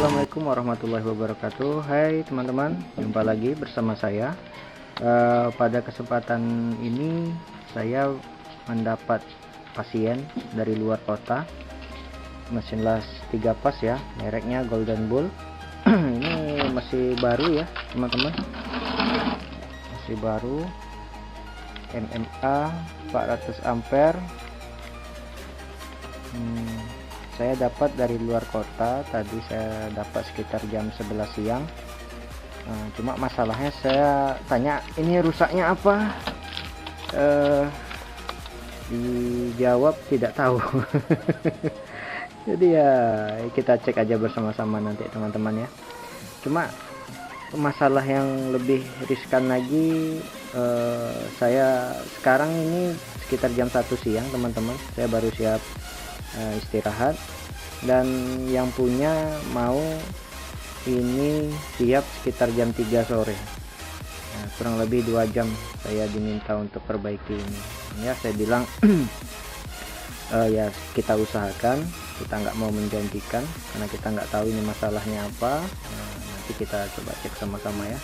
Assalamualaikum warahmatullahi wabarakatuh. Hai teman-teman, jumpa lagi bersama saya. Pada kesempatan ini saya mendapat pasien dari luar kota, mesin las 3 pas ya, mereknya Golden Bull. Ini masih baru ya teman-teman, masih baru, MMA 400 ampere. Saya dapat dari luar kota, tadi saya dapat sekitar jam 11 siang. Cuma masalahnya saya tanya ini rusaknya apa, dijawab tidak tahu. Jadi ya kita cek aja bersama-sama nanti teman-teman ya. Cuma masalah yang lebih riskan lagi, saya sekarang ini sekitar jam 1 siang teman-teman, saya baru siap istirahat, dan yang punya mau ini siap sekitar jam 3 sore. Nah, kurang lebih 2 jam saya diminta untuk perbaiki ini ya. Saya bilang ya kita usahakan, kita nggak mau menjanjikan karena kita nggak tahu ini masalahnya apa. Nanti kita coba cek sama-sama ya.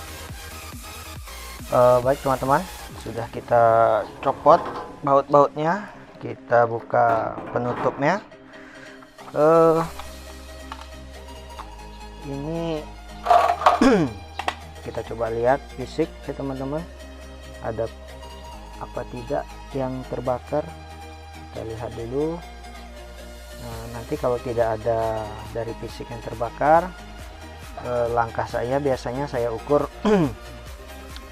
Baik teman-teman, sudah kita copot baut-bautnya, kita buka penutupnya. Ini kita coba lihat fisik ya teman-teman, ada apa tidak yang terbakar, kita lihat dulu. Nanti kalau tidak ada dari fisik yang terbakar, langkah saya biasanya saya ukur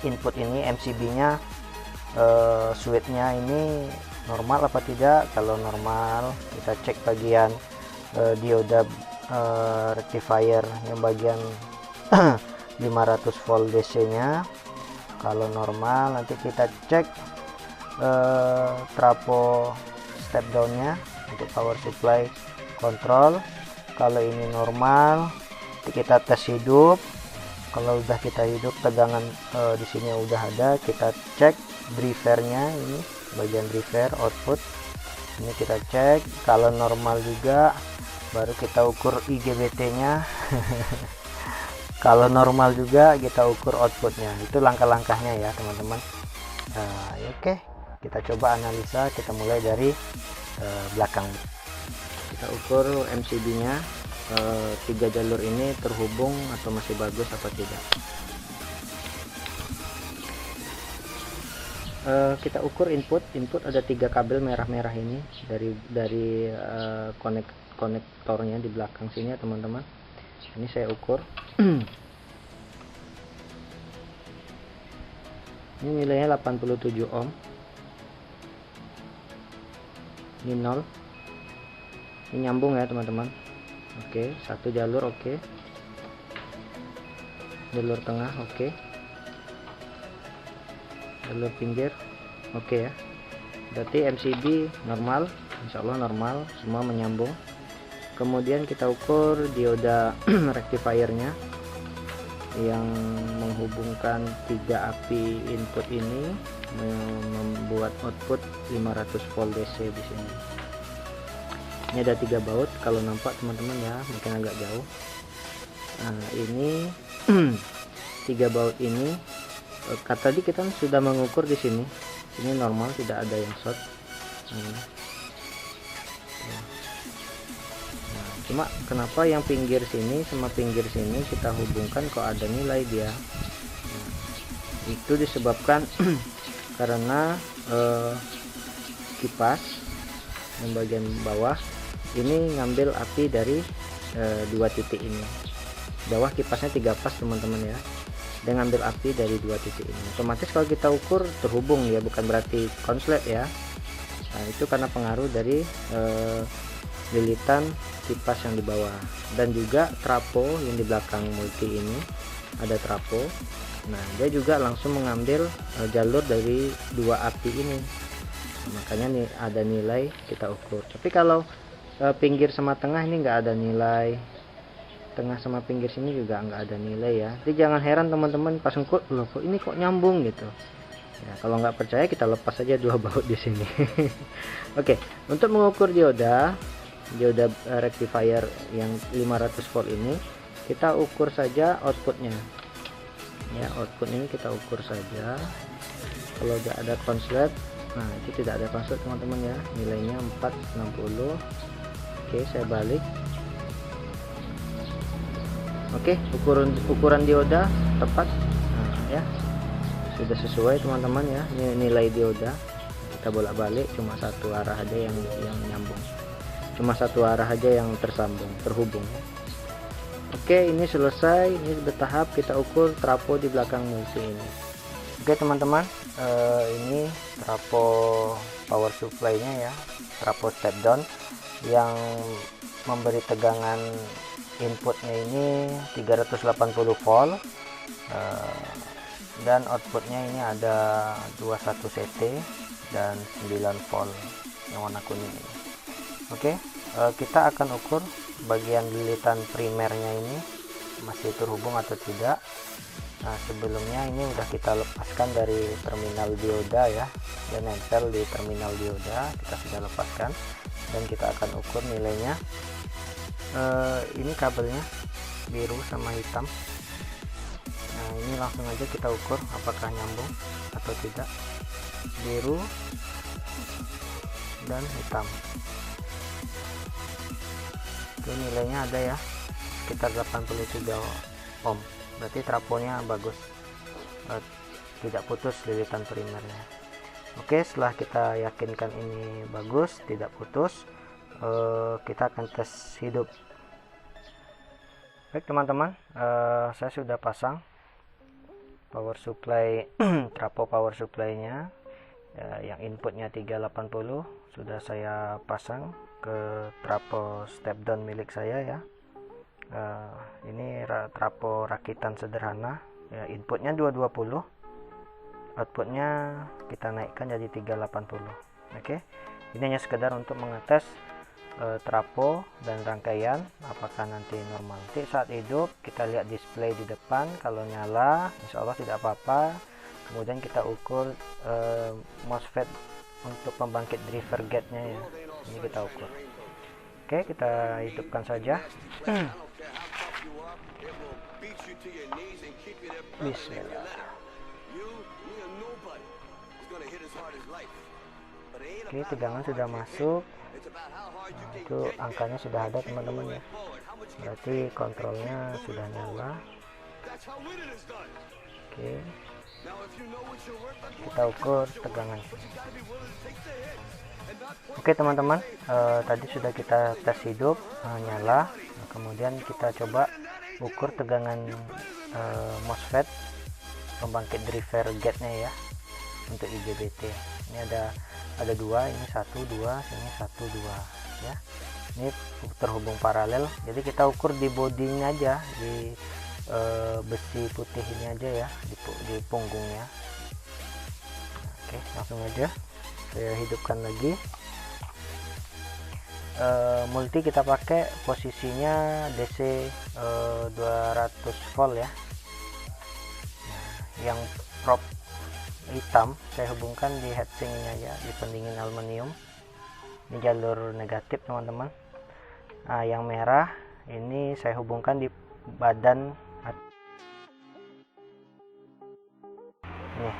input ini, MCB nya, switch-nya ini normal apa tidak. Kalau normal, kita cek bagian dioda rectifier yang bagian 500 volt DC nya. Kalau normal, nanti kita cek trafo step down nya untuk power supply control. Kalau ini normal, kita tes hidup. Kalau udah kita hidup, tegangan di sini udah ada, kita cek drivernya, ini bagian driver output ini kita cek. Kalau normal juga, baru kita ukur IGBT nya. Kalau normal juga, kita ukur outputnya. Itu langkah-langkahnya ya teman-teman. Oke, kita coba analisa. Kita mulai dari belakang. Kita ukur MCB nya, 3 jalur ini terhubung atau masih bagus apa tidak. Kita ukur input ada 3 kabel merah-merah ini dari konektornya di belakang sini ya teman-teman. Ini saya ukur. Ini nilainya 87 ohm. Ini 0. Ini nyambung ya teman-teman. Oke, 1 jalur oke. Jalur tengah oke. Jalur pinggir oke ya. Berarti MCB normal, insyaallah normal, semua menyambung. Kemudian kita ukur dioda rectifiernya yang menghubungkan 3 api input ini, membuat output 500 volt DC di sini. Ini ada 3 baut, kalau nampak teman-teman ya, mungkin agak jauh. Nah, ini 3 baut ini, tadi kita sudah mengukur di sini. Ini normal, tidak ada yang short. Nah, cuma kenapa yang pinggir sini sama pinggir sini kita hubungkan kok ada nilai dia? Nah, itu disebabkan karena kipas yang bagian bawah ini ngambil api dari 2 titik ini. Bawah kipasnya 3 pas teman-teman ya, dia ngambil api dari 2 titik ini. Otomatis kalau kita ukur terhubung ya, bukan berarti konslet ya. Nah, itu karena pengaruh dari lilitan kipas yang di bawah, dan juga trafo yang di belakang multi ini ada trafo. Nah, dia juga langsung mengambil jalur dari 2 api ini. Makanya nih ada nilai kita ukur. Tapi kalau pinggir sama tengah ini nggak ada nilai, tengah sama pinggir sini juga nggak ada nilai ya. Jadi jangan heran teman-teman pas ngikut, loh kok ini kok nyambung gitu ya. Kalau nggak percaya, kita lepas aja 2 baut di sini. Oke, untuk mengukur dioda rectifier yang 500 volt ini, kita ukur saja outputnya ya. Output ini kita ukur saja. Kalau tidak ada konslet, nah itu tidak ada konslet teman-teman ya, nilainya 460. Oke, saya balik. Oke, ukuran dioda tepat. Nah ya, sudah sesuai teman-teman ya. Ini nilai dioda. Kita bolak-balik, cuma satu arah aja yang nyambung, cuma satu arah aja yang terhubung. Oke, ini selesai. Ini bertahap kita ukur trafo di belakang multi ini. Oke teman-teman, ini trafo power supply-nya ya, trafo step down yang memberi tegangan inputnya ini 380 volt, dan outputnya ini ada 21 CT dan 9 volt yang warna kuning ini. Oke, kita akan ukur bagian lilitan primernya ini masih terhubung atau tidak. Nah, sebelumnya ini udah kita lepaskan dari terminal dioda ya, dan nempel di terminal dioda kita sudah lepaskan, dan kita akan ukur nilainya. Ini kabelnya biru sama hitam. Nah, ini langsung aja kita ukur apakah nyambung atau tidak. Biru dan hitam. Oke, nilainya ada ya, sekitar 83 ohm. Berarti trafonya bagus, tidak putus lilitan primernya. Oke, setelah kita yakinkan ini bagus, tidak putus, kita akan tes hidup. Baik teman-teman, saya sudah pasang power supply trafo power supply-nya yang inputnya 380 sudah saya pasang ke trafo step down milik saya ya. Ini trafo rakitan sederhana ya, inputnya 220, outputnya kita naikkan jadi 380. Oke, ini hanya sekedar untuk mengetes trafo dan rangkaian apakah nanti normal. Nanti saat hidup kita lihat display di depan, kalau nyala insya Allah tidak apa-apa. Kemudian kita ukur MOSFET untuk pembangkit driver gate-nya ya, ini kita ukur. Oke, kita hidupkan saja. Bismillah. Oke, tegangan sudah masuk. Nah, itu angkanya sudah ada teman-teman ya, berarti kontrolnya sudah nyala. Oke, kita ukur tegangan. Oke teman-teman, tadi sudah kita tes hidup, nyala. Nah, kemudian kita coba ukur tegangan MOSFET pembangkit driver gate-nya ya, untuk IGBT. Ini ada dua, ini 1 2, sini 1 2 ya. Ini terhubung paralel, jadi kita ukur di bodinya aja, di besi putih ini aja ya, di punggungnya. Oke, langsung aja saya hidupkan lagi. Multi kita pakai posisinya DC 200 volt ya. Nah, yang probe hitam saya hubungkan di heatsink ini aja, di pendingin aluminium. Ini jalur negatif teman-teman. Nah, yang merah ini saya hubungkan di badan. Nih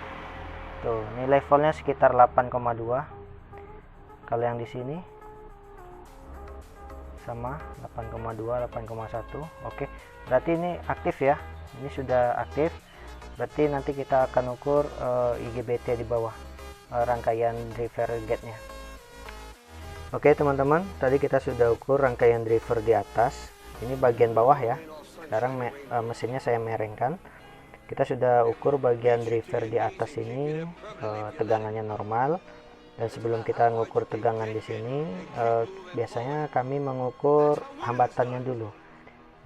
tuh, nilai voltnya sekitar 8,2. kalau yang di sini sama 8,2 8,1. Oke, berarti ini aktif ya, ini sudah aktif. Berarti nanti kita akan ukur IGBT di bawah, rangkaian driver gate nya. Oke teman-teman, tadi kita sudah ukur rangkaian driver di atas, ini bagian bawah ya. Sekarang mesinnya saya merengkan. Kita sudah ukur bagian driver di atas ini, tegangannya normal. Dan sebelum kita mengukur tegangan di sini, biasanya kami mengukur hambatannya dulu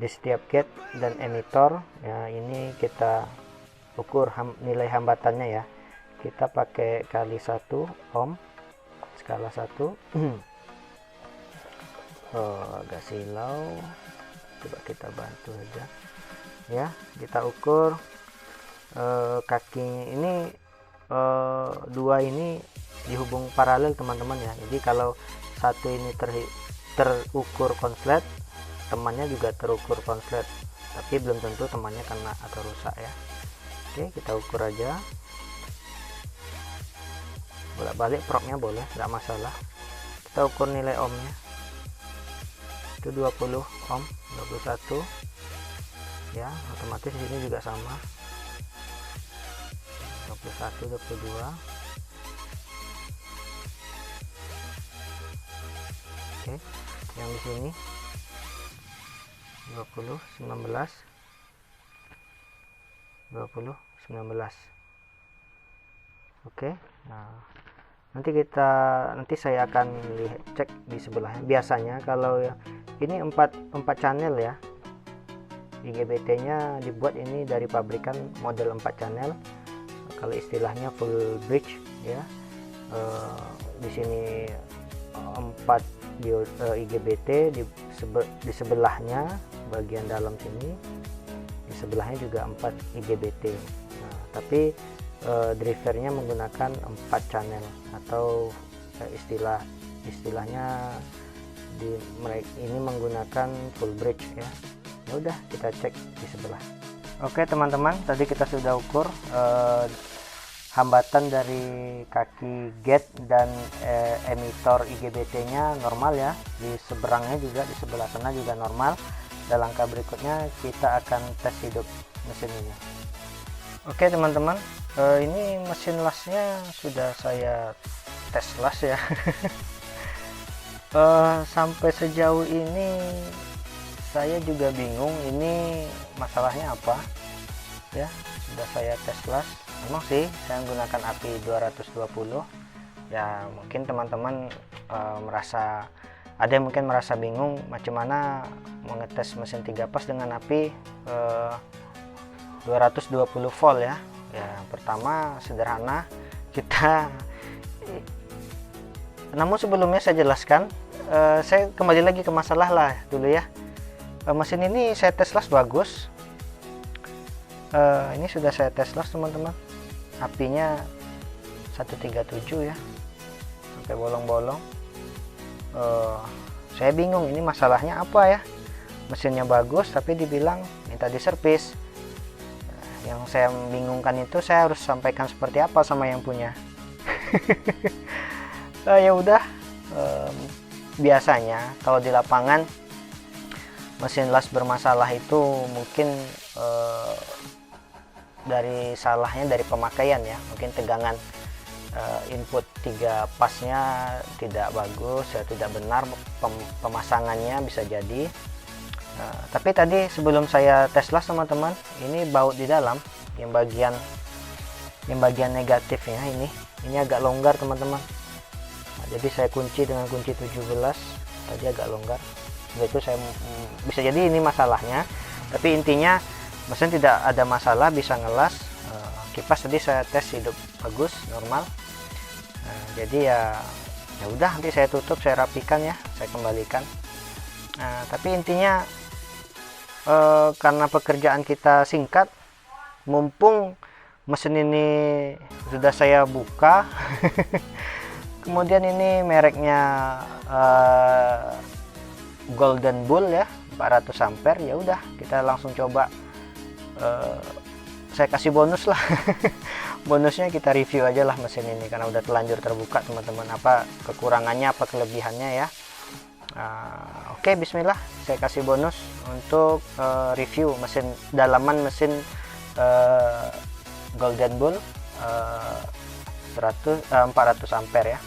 di setiap gate dan emitor ya. Ini kita ukur nilai hambatannya ya, kita pakai kali 1 ohm, skala 1. Agak silau, coba kita bantu aja ya. Kita ukur kaki ini, dua ini dihubung paralel teman-teman ya. Jadi kalau satu ini terukur konslet, temannya juga terukur konslet. tapi belum tentu temannya kena atau rusak ya. Oke, kita ukur aja, bolak-balik proknya boleh, nggak masalah. Kita ukur nilai ohmnya itu 20 ohm, 21 ya, otomatis di sini juga sama 21, 22. Oke, yang di sini 20, 19, 20, 19. Oke, nah nanti saya akan cek di sebelahnya. Biasanya kalau ini 4 channel ya, IGBT nya dibuat ini dari pabrikan model 4 channel, kalau istilahnya full bridge ya. Di sini 4 IGBT, di sebelahnya bagian dalam sini, di sebelahnya juga 4 IGBT. Nah, tapi drivernya menggunakan 4 channel, atau istilahnya ini menggunakan full bridge ya. Ya udah, kita cek di sebelah. Oke teman-teman, tadi kita sudah ukur hambatan dari kaki gate dan emitor IGBT nya normal ya. Di seberangnya juga, di sebelah sana juga normal. Dan langkah berikutnya kita akan tes hidup mesin ini. Oke teman-teman, ini mesin lasnya sudah saya tes las ya. Sampai sejauh ini saya juga bingung ini masalahnya apa ya. Sudah saya tes las, memang sih saya menggunakan API 220 ya. Mungkin teman-teman ada yang mungkin merasa bingung macam mana mengetes mesin 3 pas dengan API 220 volt ya. Ya, pertama sederhana, namun sebelumnya saya jelaskan, saya kembali lagi ke masalah lah dulu ya. Mesin ini saya tes las bagus. Ini sudah saya tes las teman-teman, apinya 137 ya, sampai bolong-bolong. Saya bingung ini masalahnya apa ya. Mesinnya bagus tapi dibilang minta diservis. Yang saya bingungkan itu, saya harus sampaikan seperti apa sama yang punya. Ya udah, biasanya kalau di lapangan mesin las bermasalah itu mungkin dari salahnya dari pemakaian ya. Mungkin tegangan input 3 pasnya tidak bagus ya, tidak benar pemasangannya bisa jadi. Tapi tadi sebelum saya tes las teman-teman, ini baut di dalam yang bagian negatifnya ini agak longgar teman-teman. Nah, jadi saya kunci dengan kunci 17, tadi agak longgar. Itu saya bisa jadi ini masalahnya, tapi intinya mesin tidak ada masalah, bisa ngelas. Kipas tadi saya tes hidup bagus, normal. Jadi ya udah, nanti saya tutup, saya rapikan ya, saya kembalikan. Tapi intinya karena pekerjaan kita singkat, mumpung mesin ini sudah saya buka kemudian ini mereknya Golden Bull ya, 400 ampere, ya udah kita langsung coba. Saya kasih bonus lah. Bonusnya kita review aja lah mesin ini karena udah terlanjur terbuka teman-teman, apa kekurangannya, apa kelebihannya ya. Oke, bismillah, saya kasih bonus untuk review dalaman mesin Golden Bull 400 ampere ya.